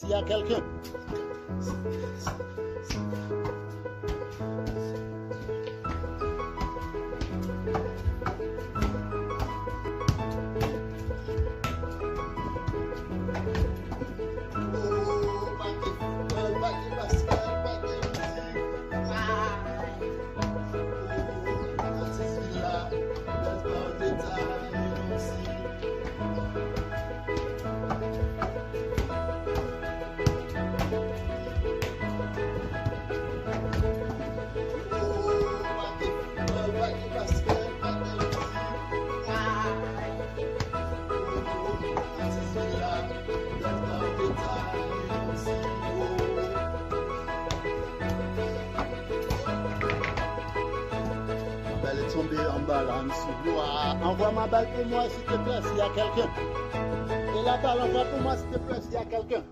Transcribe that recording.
S'il y a quelqu'un. Elle est tombée en bas là en dessous. Envoie ma balle pour moi s'il te plaît s'il y a quelqu'un. Et la balle envoie pour moi s'il te plaît s'il y a quelqu'un.